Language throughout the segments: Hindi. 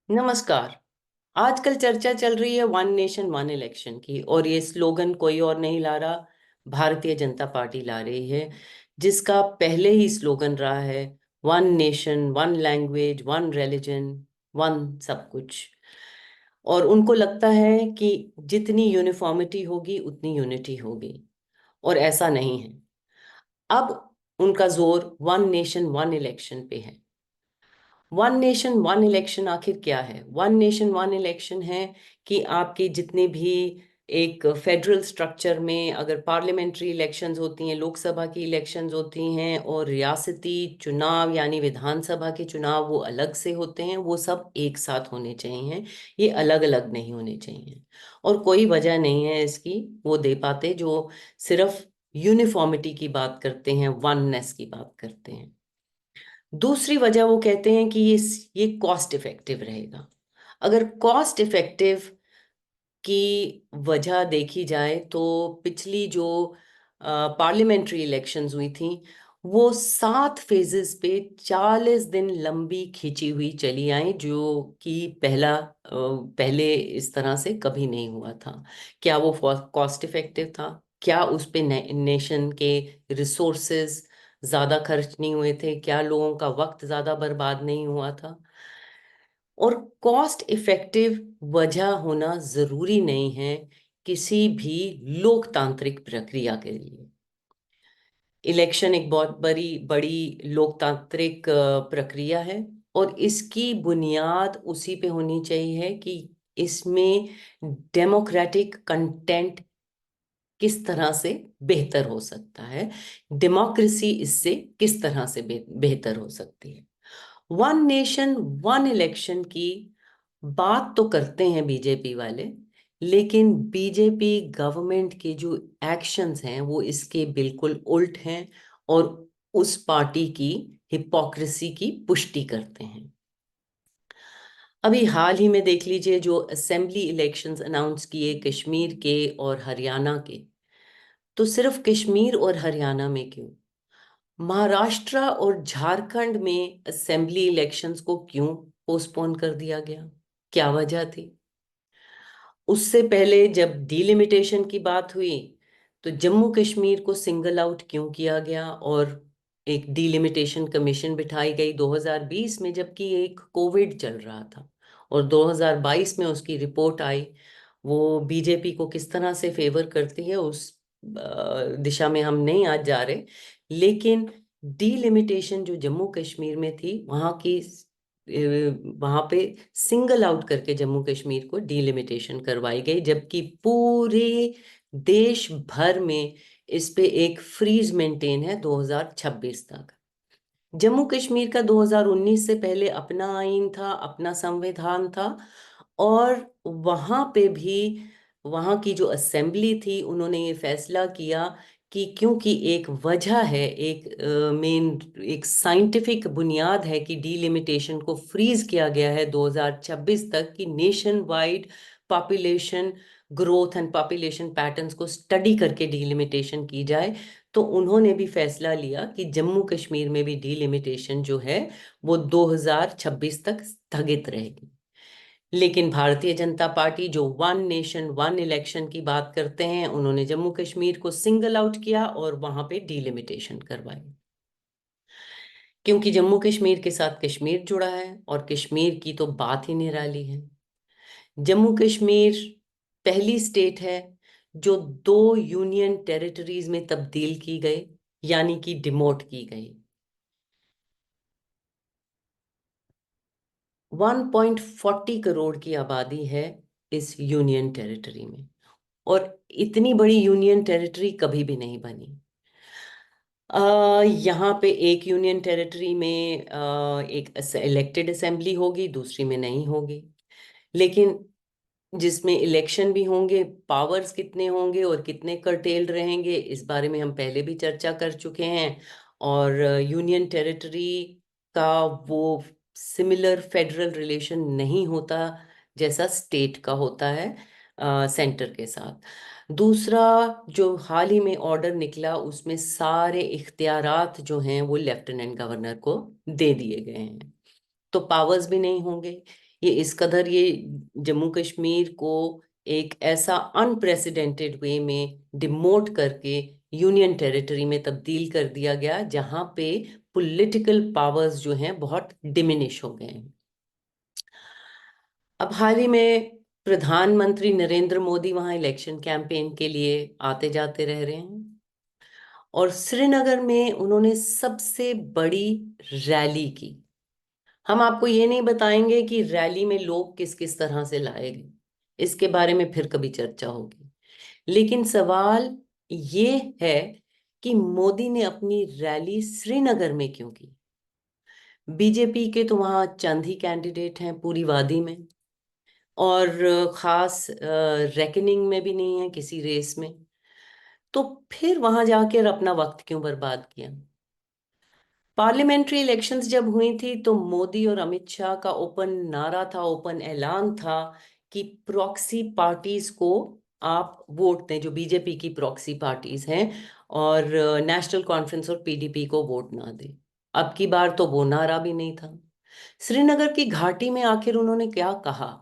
नमस्कार। आजकल चर्चा चल रही है वन नेशन वन इलेक्शन की, और ये स्लोगन कोई और नहीं ला रहा, भारतीय जनता पार्टी ला रही है, जिसका पहले ही स्लोगन रहा है one nation one language one religion one सब कुछ। और उनको लगता है कि जितनी यूनिफॉर्मिटी होगी उतनी यूनिटी होगी, और ऐसा नहीं है। अब उनका जोर वन नेशन वन इलेक्शन पे है। वन नेशन वन इलेक्शन आखिर क्या है? वन नेशन वन इलेक्शन है कि आपके जितने भी एक फेडरल स्ट्रक्चर में अगर पार्लियामेंट्री इलेक्शंस होती हैं, लोकसभा की इलेक्शंस होती हैं, और रियासती चुनाव यानी विधानसभा के चुनाव वो अलग से होते हैं, वो सब एक साथ होने चाहिए। ये अलग अलग नहीं होने चाहिए। और कोई वजह नहीं है इसकी वो दे पाते जो सिर्फ यूनिफॉर्मिटी की बात करते हैं, वननेस की बात करते हैं। दूसरी वजह वो कहते हैं कि ये कॉस्ट इफेक्टिव रहेगा। अगर कॉस्ट इफेक्टिव की वजह देखी जाए तो पिछली जो पार्लियामेंट्री इलेक्शंस हुई थी वो 7 फेजेस पे 40 दिन लंबी खींची हुई चली आई, जो कि पहले इस तरह से कभी नहीं हुआ था। क्या वो कॉस्ट इफेक्टिव था? क्या उस पे नेशन के रिसोर्सेज ज्यादा खर्च नहीं हुए थे? क्या लोगों का वक्त ज्यादा बर्बाद नहीं हुआ था? और कॉस्ट इफेक्टिव वजह होना जरूरी नहीं है किसी भी लोकतांत्रिक प्रक्रिया के लिए। इलेक्शन एक बहुत बड़ी बड़ी लोकतांत्रिक प्रक्रिया है, और इसकी बुनियाद उसी पे होनी चाहिए कि इसमें डेमोक्रेटिक कंटेंट किस तरह से बेहतर हो सकता है, डेमोक्रेसी इससे किस तरह से बेहतर हो सकती है। वन नेशन वन इलेक्शन की बात तो करते हैं बीजेपी वाले, लेकिन बीजेपी गवर्नमेंट के जो एक्शंस हैं वो इसके बिल्कुल उल्ट हैं, और उस पार्टी की हिपोक्रेसी की पुष्टि करते हैं। अभी हाल ही में देख लीजिए जो असेंबली इलेक्शंस अनाउंस किए कश्मीर के और हरियाणा के। तो सिर्फ कश्मीर और हरियाणा में क्यों, महाराष्ट्र और झारखंड में असेंबली इलेक्शंस को क्यों पोस्टपोन कर दिया गया? क्या वजह थी? उससे पहले जब डिलिमिटेशन की बात हुई तो जम्मू कश्मीर को सिंगल आउट क्यों किया गया, और एक डिलिमिटेशन कमीशन बिठाई गई 2020 में, जबकि एक कोविड चल रहा था, और 2022 में उसकी रिपोर्ट आई। वो बीजेपी को किस तरह से फेवर करती है उस दिशा में हम नहीं आज जा रहे, लेकिन डिलिमिटेशन जो जम्मू कश्मीर में थी वहां पे सिंगल आउट करके जम्मू कश्मीर को डिलिमिटेशन करवाई गई, जबकि पूरे देश भर में इस पे एक फ्रीज मेंटेन है 2026 तक। जम्मू कश्मीर का 2019 से पहले अपना आईन था, अपना संविधान था, और वहां पे भी वहां की जो असेंबली थी उन्होंने ये फैसला किया कि क्योंकि एक वजह है, एक मेन एक साइंटिफिक बुनियाद है कि डीलिमिटेशन को फ्रीज किया गया है 2026 तक, कि nation wide population growth and population patterns को स्टडी करके डीलिमिटेशन की जाए। तो उन्होंने भी फैसला लिया कि जम्मू कश्मीर में भी डीलिमिटेशन जो है वो 2026 तक स्थगित रहेगी। लेकिन भारतीय जनता पार्टी जो वन नेशन वन इलेक्शन की बात करते हैं, उन्होंने जम्मू कश्मीर को सिंगल आउट किया और वहां पे डिलिमिटेशन करवाई, क्योंकि जम्मू कश्मीर के साथ कश्मीर जुड़ा है, और कश्मीर की तो बात ही निराली है। जम्मू कश्मीर पहली स्टेट है जो 2 यूनियन टेरिटरीज में तब्दील की गई, यानी कि डिमोट की गई। 1.40 करोड़ की आबादी है इस यूनियन टेरिटरी में, और इतनी बड़ी यूनियन टेरिटरी कभी भी नहीं बनी। यहाँ पे एक यूनियन टेरिटरी में एक इलेक्टेड असेंबली होगी, दूसरी में नहीं होगी। लेकिन जिसमें इलेक्शन भी होंगे, पावर्स कितने होंगे और कितने कर्टेल रहेंगे, इस बारे में हम पहले भी चर्चा कर चुके हैं। और यूनियन टेरिटरी का वो सिमिलर फेडरल रिलेशन नहीं होता जैसा स्टेट का होता है सेंटर के साथ। दूसरा, जो हाल ही में ऑर्डर निकला उसमें सारे इख्तियारात जो हैं वो लेफ्टिनेंट गवर्नर को दे दिए गए हैं, तो पावर्स भी नहीं होंगे। ये इस कदर ये जम्मू कश्मीर को एक ऐसा अनप्रेसिडेंटेड वे में डिमोट करके यूनियन टेरिटरी में तब्दील कर दिया गया, जहां पे पॉलिटिकल पावर्स जो हैं बहुत डिमिनिश हो गए हैं। अब हाल ही में प्रधानमंत्री नरेंद्र मोदी वहां इलेक्शन कैंपेन के लिए आते जाते रह रहे हैं, और श्रीनगर में उन्होंने सबसे बड़ी रैली की। हम आपको ये नहीं बताएंगे कि रैली में लोग किस किस तरह से लाए गए, इसके बारे में फिर कभी चर्चा होगी। लेकिन सवाल ये है कि मोदी ने अपनी रैली श्रीनगर में क्यों की? बीजेपी के तो वहां चंद ही कैंडिडेट हैं पूरी वादी में, और खास रेकनिंग में भी नहीं है किसी रेस में, तो फिर वहां जाकर अपना वक्त क्यों बर्बाद किया? पार्लियामेंट्री इलेक्शंस जब हुई थी तो मोदी और अमित शाह का ओपन नारा था, ओपन ऐलान था कि प्रॉक्सी पार्टीज को आप वोट दें, जो बीजेपी की प्रॉक्सी पार्टीज हैं, और नेशनल कॉन्फ्रेंस और पीडीपी को वोट ना दें। अब की बार तो वो नारा भी नहीं था। श्रीनगर की घाटी में आखिर उन्होंने क्या कहा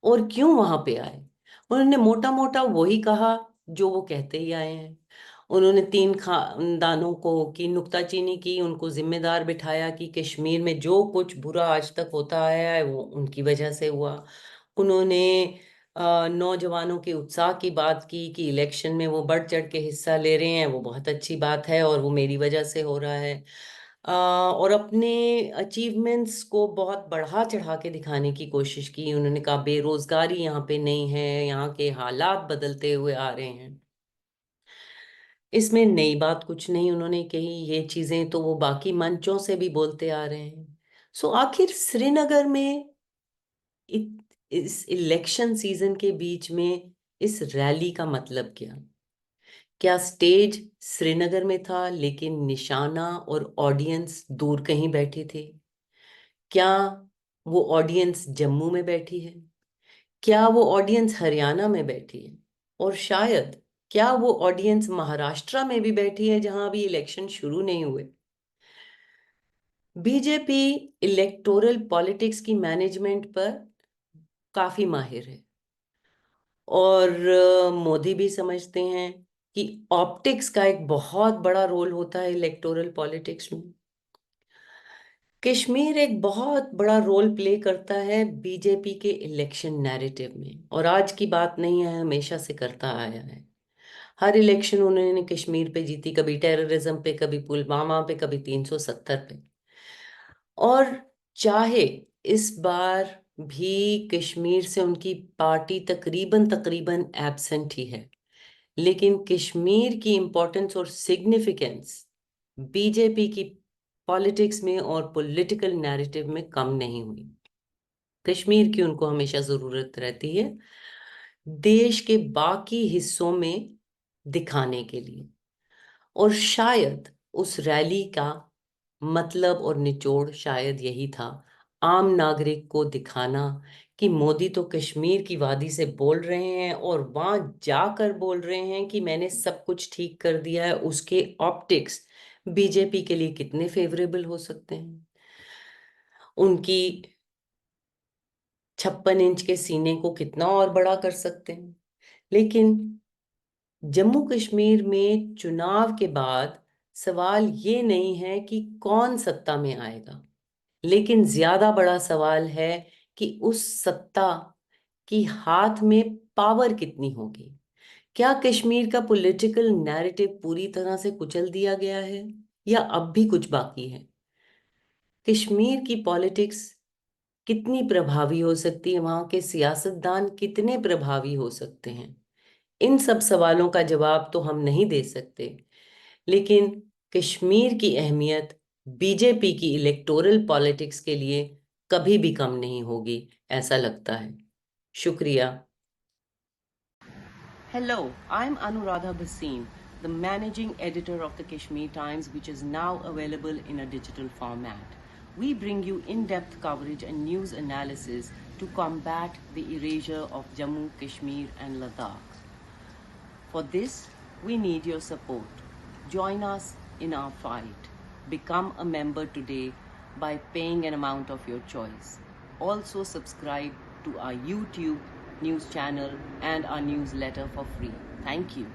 और क्यों वहां पे आए? उन्होंने मोटा मोटा वही कहा जो वो कहते ही आए हैं। उन्होंने तीन खानदानों को की नुक्ताचीनी की, उनको जिम्मेदार बिठाया कि कश्मीर में जो कुछ बुरा आज तक होता आया है वो उनकी वजह से हुआ। उन्होंने नौजवानों के उत्साह की बात की कि इलेक्शन में वो बढ़ चढ़ के हिस्सा ले रहे हैं, वो बहुत अच्छी बात है और वो मेरी वजह से हो रहा है। और अपने अचीवमेंट्स को बहुत बढ़ा चढ़ा के दिखाने की कोशिश की। उन्होंने कहा बेरोजगारी यहाँ पे नहीं है, यहाँ के हालात बदलते हुए आ रहे हैं। इसमें नई बात कुछ नहीं उन्होंने कही, ये चीजें तो वो बाकी मंचों से भी बोलते आ रहे हैं। सो आखिर श्रीनगर में इस इलेक्शन सीजन के बीच में इस रैली का मतलब क्या? क्या स्टेज श्रीनगर में था लेकिन निशाना और ऑडियंस दूर कहीं बैठी थी? क्या वो ऑडियंस जम्मू में बैठी है? क्या वो ऑडियंस हरियाणा में बैठी है? और शायद क्या वो ऑडियंस महाराष्ट्र में भी बैठी है, जहां अभी इलेक्शन शुरू नहीं हुए? बीजेपी इलेक्टोरल पॉलिटिक्स की मैनेजमेंट पर काफी माहिर है, और मोदी भी समझते हैं कि ऑप्टिक्स का एक बहुत बड़ा रोल होता है इलेक्टोरल पॉलिटिक्स में। कश्मीर एक बहुत बड़ा रोल प्ले करता है बीजेपी के इलेक्शन नैरेटिव में, और आज की बात नहीं है, हमेशा से करता आया है। हर इलेक्शन उन्होंने कश्मीर पे जीती, कभी टेररिज्म पे, कभी पुलवामा पे, कभी 370 पे। और चाहे इस बार भी कश्मीर से उनकी पार्टी तकरीबन तकरीबन एब्सेंट ही है, लेकिन कश्मीर की इंपॉर्टेंस और सिग्निफिकेंस बीजेपी की पॉलिटिक्स में और पॉलिटिकल नैरेटिव में कम नहीं हुई। कश्मीर की उनको हमेशा जरूरत रहती है देश के बाकी हिस्सों में दिखाने के लिए। और शायद उस रैली का मतलब और निचोड़ शायद यही था, आम नागरिक को दिखाना कि मोदी तो कश्मीर की वादी से बोल रहे हैं और वहां जाकर बोल रहे हैं कि मैंने सब कुछ ठीक कर दिया है। उसके ऑप्टिक्स बीजेपी के लिए कितने फेवरेबल हो सकते हैं? उनकी 56 इंच के सीने को कितना और बड़ा कर सकते हैं? लेकिन जम्मू कश्मीर में चुनाव के बाद सवाल ये नहीं है कि कौन सत्ता में आएगा, लेकिन ज्यादा बड़ा सवाल है कि उस सत्ता की हाथ में पावर कितनी होगी। क्या कश्मीर का पॉलिटिकल नैरेटिव पूरी तरह से कुचल दिया गया है या अब भी कुछ बाकी है? कश्मीर की पॉलिटिक्स कितनी प्रभावी हो सकती है, वहां के सियासतदान कितने प्रभावी हो सकते हैं? इन सब सवालों का जवाब तो हम नहीं दे सकते, लेकिन कश्मीर की अहमियत बीजेपी की इलेक्टोरल पॉलिटिक्स के लिए कभी भी कम नहीं होगी, ऐसा लगता है। शुक्रिया। Hello, I'm Anuradha Bhasin, the managing editor of the Kashmir Times, which is now available in a digital format. We bring you in-depth coverage and news analysis to combat the erasure of Jammu, Kashmir and Ladakh. For this, we need your support. Join us in our fight. Become a member today by paying an amount of your choice. also subscribe to our YouTube news channel and our newsletter for free. Thank you.